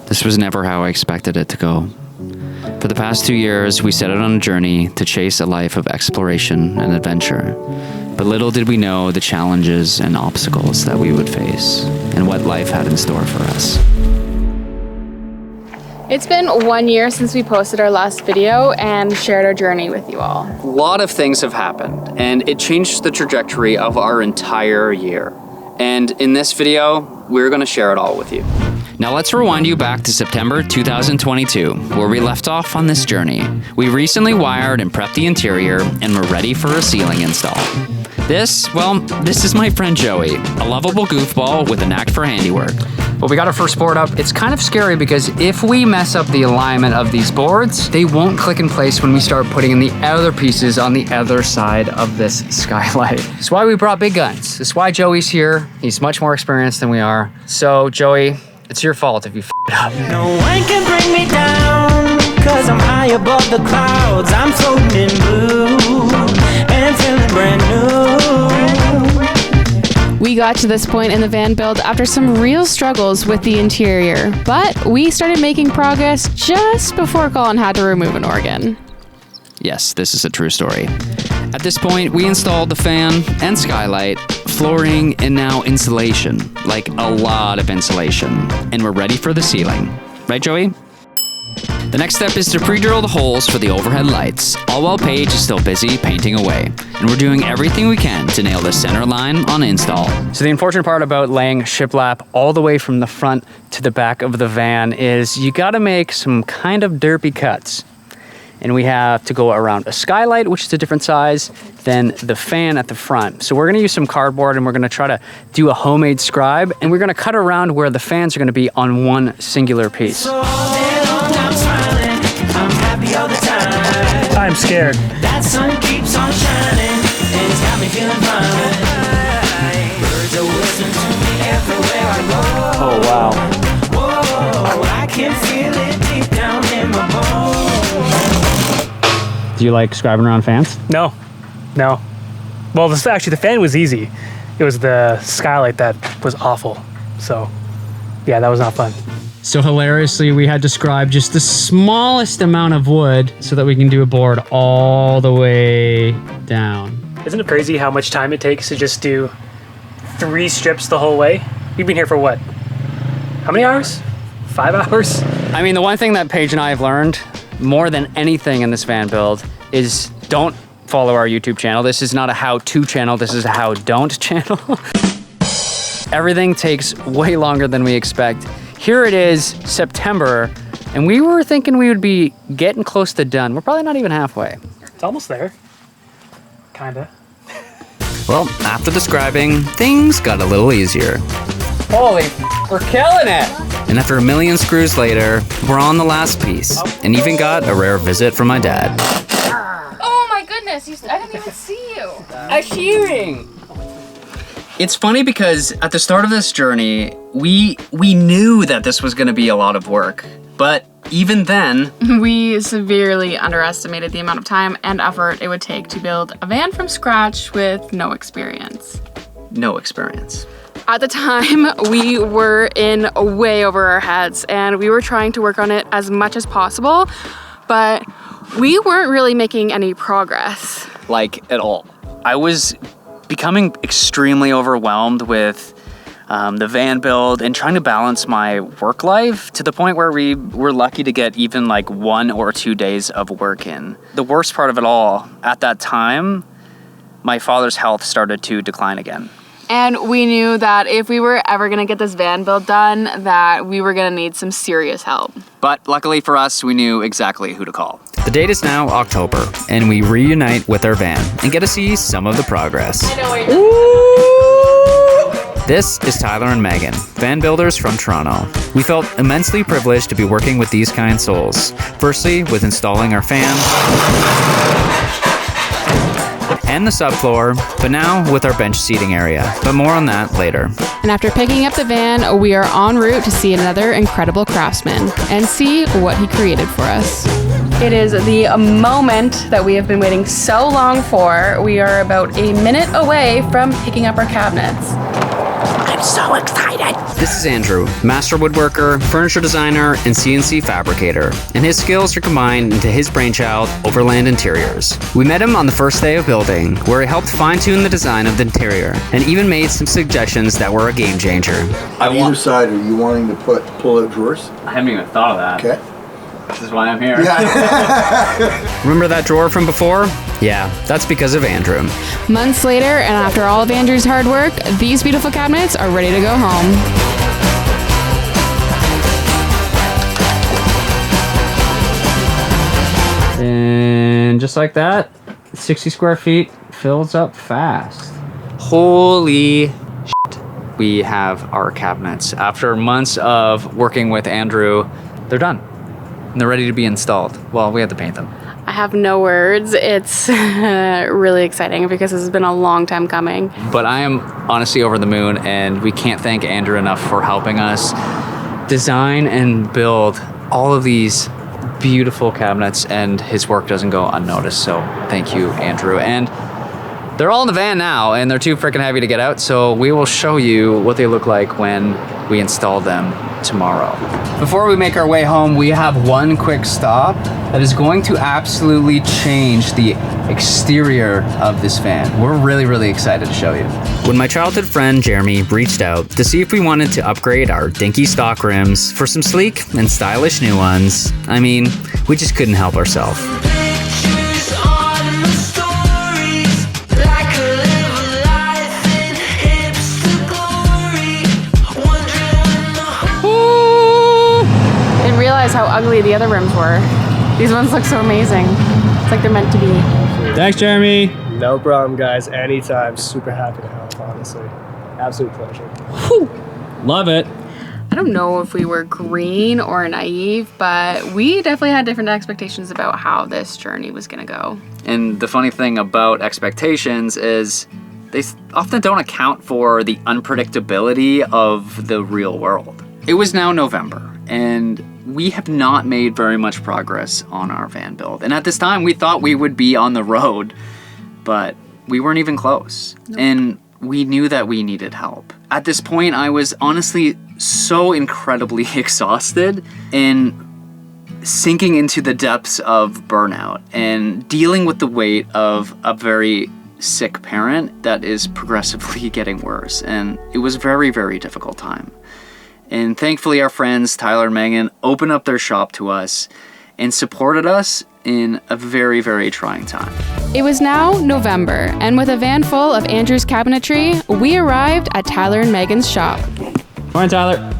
This was never how I expected it to go. For the past 2 years, we set out on a journey to chase a life of exploration and adventure. But little did we know the challenges and obstacles that we would face and what life had in store for us. It's been 1 year since we posted our last video and shared our journey with you all. A lot of things have happened, and it changed the trajectory of our entire year. And in this video, we're going to share it all with you. Now let's rewind you back to September 2022, where we left off on this journey. We recently wired and prepped the interior, and we're ready for a ceiling install. This is my friend Joey, a lovable goofball with a knack for handiwork. But we got our first board up. It's kind of scary because if we mess up the alignment of these boards, they won't click in place when we start putting in the other pieces on the other side of this skylight. That's why we brought big guns. That's why Joey's here. He's much more experienced than we are. So Joey, it's your fault if you f it up. No one can bring me down, cause I'm high above the clouds. I'm floating in blue and feeling brand new. We got to this point in the van build after some real struggles with the interior, but we started making progress just before Colin had to remove an organ. Yes, this is a true story. At this point, we installed the fan and skylight, flooring, and now insulation. Like a lot of insulation. And we're ready for the ceiling. Right, Joey? The next step is to pre-drill the holes for the overhead lights, all while Paige is still busy painting away. And we're doing everything we can to nail the center line on install. So the unfortunate part about laying shiplap all the way from the front to the back of the van is you gotta make some kind of derpy cuts. And we have to go around a skylight, which is a different size than the fan at the front. So we're gonna use some cardboard and we're gonna try to do a homemade scribe, and we're gonna cut around where the fans are gonna be on one singular piece. So all day long I'm smiling, I'm happy all the time. I'm scared. That sun keeps on shining, and it's got me feeling fine. Birds are whistling to me everywhere I go. Oh, wow. Whoa, I can feel it deep down in my bones. Do you like scribing around fans? No. Well, actually, the fan was easy. It was the skylight that was awful. So, yeah, that was not fun. So hilariously, we had to scribe just the smallest amount of wood so that we can do a board all the way down. Isn't it crazy how much time it takes to just do 3 strips the whole way? You've been here for what? How many hours? 5 hours? I mean, the one thing that Paige and I have learned more than anything in this van build is don't follow our YouTube channel. This is not a how-to channel. This is a how-don't channel. Everything takes way longer than we expect. Here it is, September, and we were thinking we would be getting close to done. We're probably not even halfway. It's almost there. Kinda. Well, after the scribing, things got a little easier. Holy, we're killing it! And after a million screws later, we're on the last piece, and even got a rare visit from my dad. Oh my goodness, I didn't even see you. A shearing! It's funny because at the start of this journey, we knew that this was gonna be a lot of work, but even then, We severely underestimated the amount of time and effort it would take to build a van from scratch with no experience. no experience. At the time, we were in way over our heads and we were trying to work on it as much as possible, but we weren't really making any progress. Like, at all. I was becoming extremely overwhelmed with the van build and trying to balance my work life to the point where we were lucky to get even like 1 or 2 days of work in. The worst part of it all, at that time, my father's health started to decline again. And we knew that if we were ever gonna get this van build done, that we were gonna need some serious help. But luckily for us, we knew exactly who to call. The date is now October, and we reunite with our van and get to see some of the progress. This is Tyler and Meghan, van builders from Toronto. We felt immensely privileged to be working with these kind souls. Firstly, with installing our fan and the subfloor, but now with our bench seating area. But more on that later. And after picking up the van, we are en route to see another incredible craftsman and see what he created for us. It is the moment that we have been waiting so long for. We are about a minute away from picking up our cabinets. I'm so excited. This is Andrew, master woodworker, furniture designer, and CNC fabricator, and his skills are combined into his brainchild, Overland Interiors. We met him on the first day of building, where he helped fine-tune the design of the interior, and even made some suggestions that were a game changer. On either side, are you wanting to pull out drawers? I haven't even thought of that. Okay. This is why I'm here. Yeah. Remember that drawer from before? Yeah, that's because of Andrew. Months later, and after all of Andrew's hard work, these beautiful cabinets are ready to go home. And just like that, 60 square feet fills up fast. Holy shit. We have our cabinets. After months of working with Andrew, they're done. And they're ready to be installed. Well, we have to paint them. I have no words. It's really exciting because this has been a long time coming. But I am honestly over the moon, and we can't thank Andrew enough for helping us design and build all of these beautiful cabinets, and his work doesn't go unnoticed. So thank you, Andrew. And they're all in the van now, and they're too freaking heavy to get out, so we will show you what they look like when we install them tomorrow. Before we make our way home, we have one quick stop that is going to absolutely change the exterior of this van. We're really, really excited to show you. When my childhood friend Jeremy reached out to see if we wanted to upgrade our dinky stock rims for some sleek and stylish new ones, I mean, we just couldn't help ourselves. How ugly the other rims were. These ones look so amazing. It's like they're meant to be. Thanks, Jeremy. No problem, guys. Anytime. Super happy to help, honestly. Absolute pleasure. Whew. Love it. I don't know if we were green or naive, but we definitely had different expectations about how this journey was gonna go. And the funny thing about expectations is they often don't account for the unpredictability of the real world. It was now November, and we have not made very much progress on our van build. And at this time, we thought we would be on the road, but we weren't even close. Nope. And we knew that we needed help. At this point, I was honestly so incredibly exhausted and sinking into the depths of burnout and dealing with the weight of a very sick parent that is progressively getting worse. And it was a very, very difficult time. And thankfully, our friends, Tyler and Meghan, opened up their shop to us and supported us in a very, very trying time. It was now November, and with a van full of Andrew's cabinetry, we arrived at Tyler and Meghan's shop. Morning, Tyler.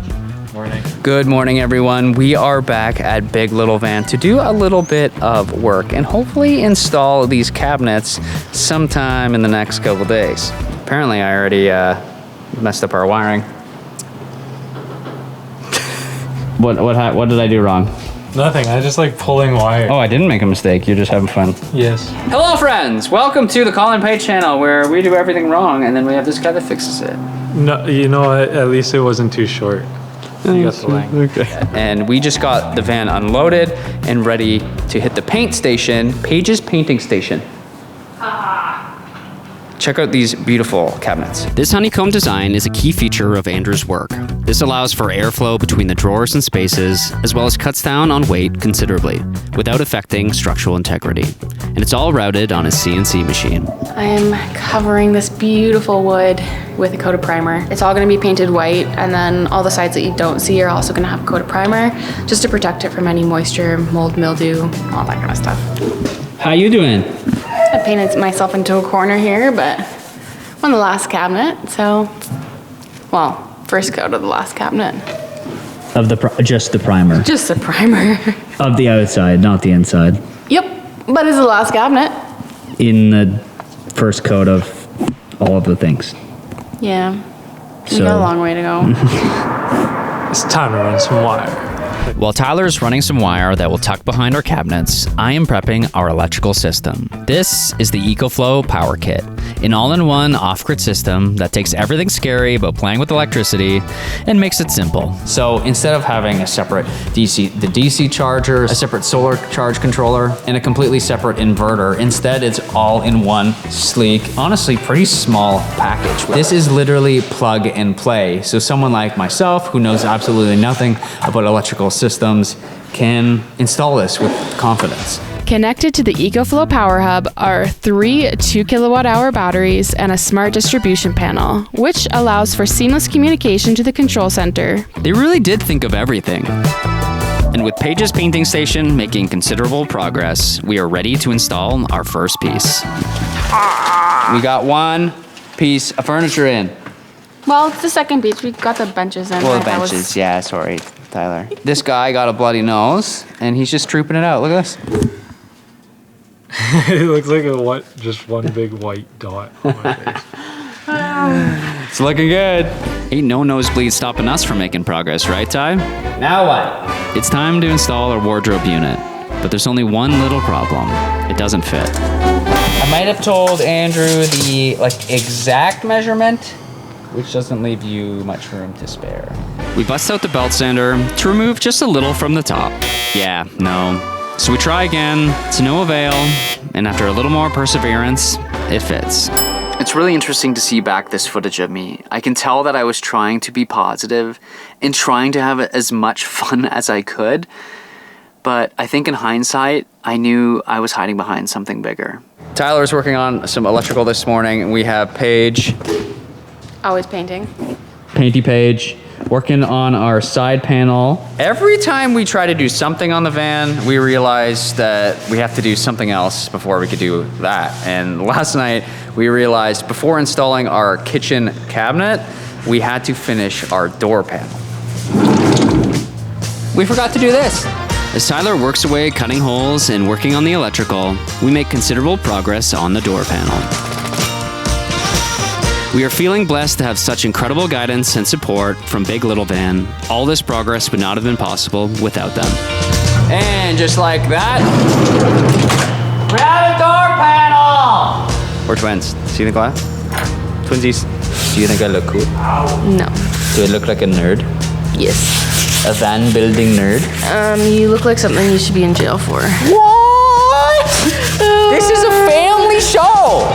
Morning. Good morning, everyone. We are back at Big Little Van to do a little bit of work and hopefully install these cabinets sometime in the next couple days. Apparently, I already messed up our wiring. What did I do wrong? Nothing. I just like pulling wire. Oh, I didn't make a mistake. You're just having fun. Yes. Hello, friends. Welcome to the Colin Paige channel, where we do everything wrong, and then we have this guy that fixes it. No, you know what? At least it wasn't too short. You got the length. Okay. And we just got the van unloaded and ready to hit the paint station, Paige's painting station. Check out these beautiful cabinets. This honeycomb design is a key feature of Andrew's work. This allows for airflow between the drawers and spaces, as well as cuts down on weight considerably, without affecting structural integrity. And it's all routed on a CNC machine. I am covering this beautiful wood with a coat of primer. It's all gonna be painted white, and then all the sides that you don't see are also gonna have a coat of primer, just to protect it from any moisture, mold, mildew, all that kind of stuff. How you doing? I painted myself into a corner here, but I'm on the last cabinet, so, well, first coat of the last cabinet. Of the just the primer. Just the primer. Of the outside, not the inside. Yep, but it's the last cabinet. In the first coat of all of the things. Yeah, So- you got a long way to go. It's time to run some wire. While Tyler is running some wire that will tuck behind our cabinets, I am prepping our electrical system. This is the EcoFlow Power Kit. An all-in-one off-grid system that takes everything scary about playing with electricity and makes it simple. So instead of having a separate DC charger, a separate solar charge controller, and a completely separate inverter, instead it's all in one sleek, honestly pretty small package. This is literally plug and play. So someone like myself who knows absolutely nothing about electrical systems can install this with confidence. Connected to the EcoFlow Power Hub are 3 2 kilowatt-hour batteries and a smart distribution panel, which allows for seamless communication to the control center. They really did think of everything. And with Paige's painting station making considerable progress, we are ready to install our first piece. We got one piece of furniture in. Well, it's the second piece. We got the benches in. Well, the benches, yeah, sorry, Tyler. This guy got a bloody nose, and he's just trooping it out. Look at this. It looks like just one big white dot on my face. It's looking good. Ain't no nosebleed stopping us from making progress, right, Ty? Now what? It's time to install our wardrobe unit, but there's only one little problem. It doesn't fit. I might have told Andrew the exact measurement, which doesn't leave you much room to spare. We bust out the belt sander to remove just a little from the top. Yeah, no. So we try again, to no avail, and after a little more perseverance, it fits. It's really interesting to see back this footage of me. I can tell that I was trying to be positive and trying to have as much fun as I could, but I think in hindsight, I knew I was hiding behind something bigger. Tyler's working on some electrical this morning, and we have Paige. Always painting. Painty Paige, working on our side panel. Every time we try to do something on the van, we realize that we have to do something else before we could do that. And last night, we realized before installing our kitchen cabinet, we had to finish our door panel. We forgot to do this. As Tyler works away cutting holes and working on the electrical, we make considerable progress on the door panel. We are feeling blessed to have such incredible guidance and support from Big Little Van. All this progress would not have been possible without them. And just like that, we have a door panel! We're twins. See the glass? Twinsies. Do you think I look cool? No. Do I look like a nerd? Yes. A van building nerd? You look like something you should be in jail for. What? This is a family show!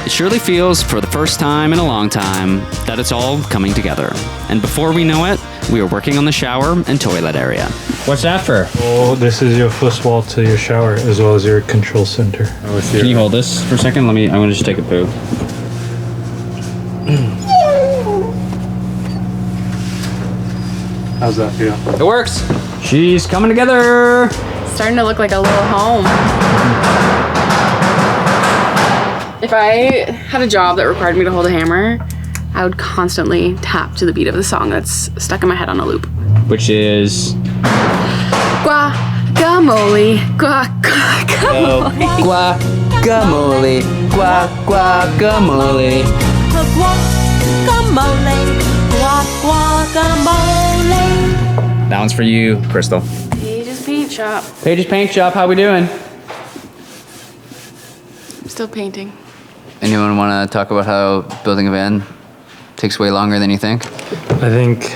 It surely feels, for the first time in a long time, that it's all coming together. And before we know it, we are working on the shower and toilet area. What's that for? Oh, this is your first wall to your shower as well as your control center. Can you hold this for a second? I'm gonna just take a poo. How's that feel? It works. She's coming together. Starting to look like a little home. If I had a job that required me to hold a hammer, I would constantly tap to the beat of the song that's stuck in my head on a loop. Which is... Guacamole, guacamole. Guacamole, guacamole. Guacamole. That one's for you, Crystal. Paige's Paint Shop. Paige's Paint Shop, how we doing? I'm still painting. Anyone want to talk about how building a van takes way longer than you think? I think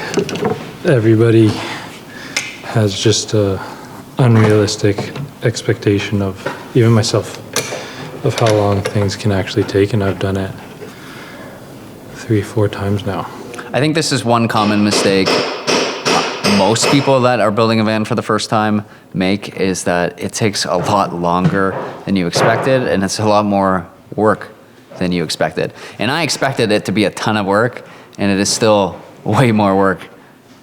everybody has just a unrealistic expectation of, even myself, of how long things can actually take, and I've done it 3-4 times now. I think this is one common mistake most people that are building a van for the first time make, is that it takes a lot longer than you expected, and it's a lot more work than you expected. And I expected it to be a ton of work, and it is still way more work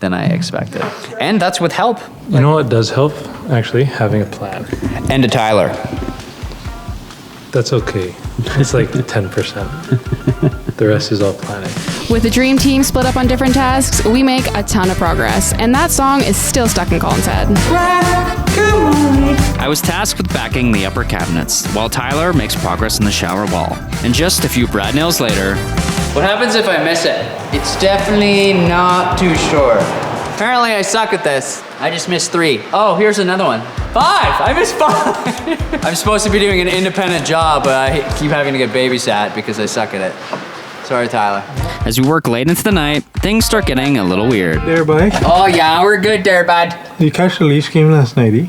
than I expected. And that's with help. You know what does help? Actually, having a plan. And a Tyler. That's okay. It's like 10%. The rest is all planning. With the dream team split up on different tasks, we make a ton of progress, and that song is still stuck in Colin's head. I was tasked with backing the upper cabinets, while Tyler makes progress in the shower wall. And just a few brad nails later... What happens if I miss it? It's definitely not too sure. Apparently I suck at this. I just missed 3. Oh, here's another one. I missed 5. I'm supposed to be doing an independent job, but I keep having to get babysat because I suck at it. Sorry, Tyler. As we work late into the night, things start getting a little weird. There, boy. Oh yeah, we're good there, bud. Did you catch the Leafs game last night, eh?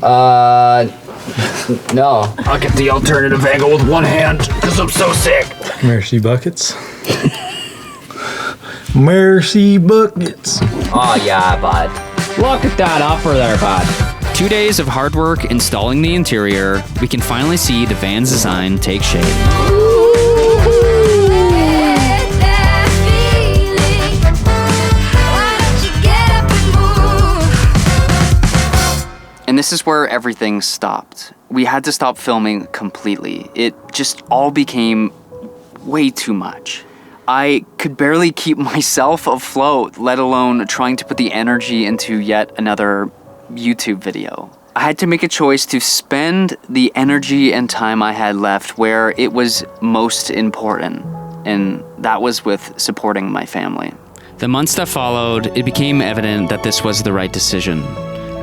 No. I'll get the alternative angle with one hand because I'm so sick. Mercy buckets. Mercy buckets. Oh yeah, bud. Look at that offer there, bud. 2 days of hard work installing the interior, we can finally see the van's design take shape. And this is where everything stopped. We had to stop filming completely. It just all became way too much. I could barely keep myself afloat, let alone trying to put the energy into yet another YouTube video. I had to make a choice to spend the energy and time I had left where it was most important, and that was with supporting my family. The months that followed, it became evident that this was the right decision,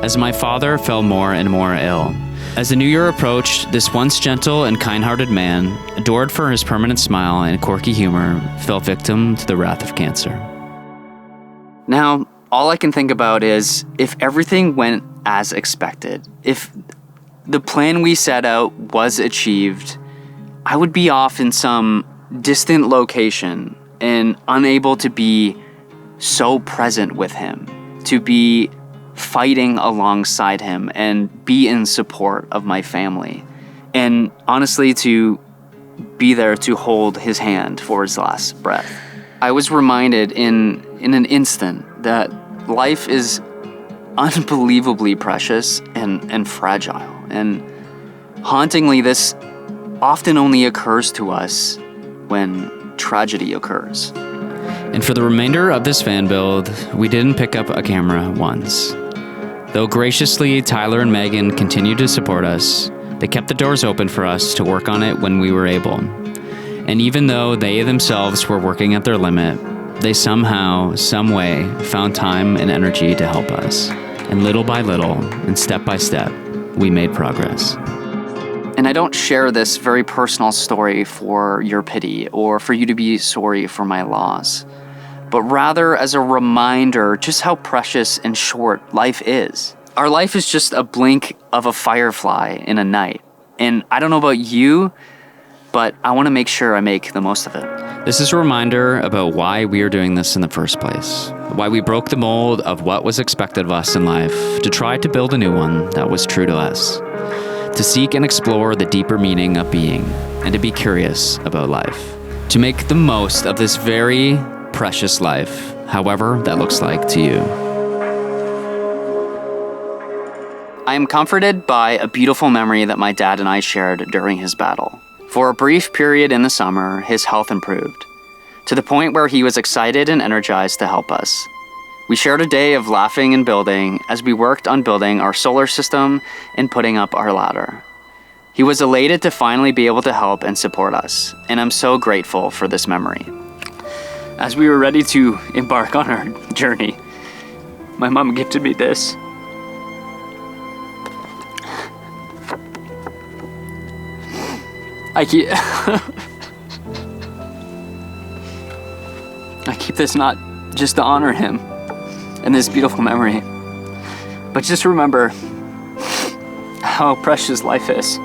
as my father fell more and more ill. As the new year approached, this once gentle and kind-hearted man, adored for his permanent smile and quirky humor, fell victim to the wrath of cancer. Now, all I can think about is if everything went as expected, if the plan we set out was achieved, I would be off in some distant location and unable to be so present with him, to be fighting alongside him and be in support of my family. And honestly, to be there to hold his hand for his last breath. I was reminded in an instant that life is unbelievably precious and fragile. And hauntingly, this often only occurs to us when tragedy occurs. And for the remainder of this van build, we didn't pick up a camera once. Though graciously, Tyler and Meghan continued to support us, they kept the doors open for us to work on it when we were able. And even though they themselves were working at their limit, they somehow, some way, found time and energy to help us. And little by little, and step by step, we made progress. And I don't share this very personal story for your pity or for you to be sorry for my loss, but rather as a reminder just how precious and short life is. Our life is just a blink of a firefly in a night. And I don't know about you, but I want to make sure I make the most of it. This is a reminder about why we are doing this in the first place, why we broke the mold of what was expected of us in life to try to build a new one that was true to us, to seek and explore the deeper meaning of being, and to be curious about life, to make the most of this very precious life, however that looks like to you. I am comforted by a beautiful memory that my dad and I shared during his battle. For a brief period in the summer, his health improved, to the point where he was excited and energized to help us. We shared a day of laughing and building as we worked on building our solar system and putting up our ladder. He was elated to finally be able to help and support us, and I'm so grateful for this memory. As we were ready to embark on our journey, my mom gifted me this. I keep this not just to honor him and this beautiful memory, but just remember how precious life is.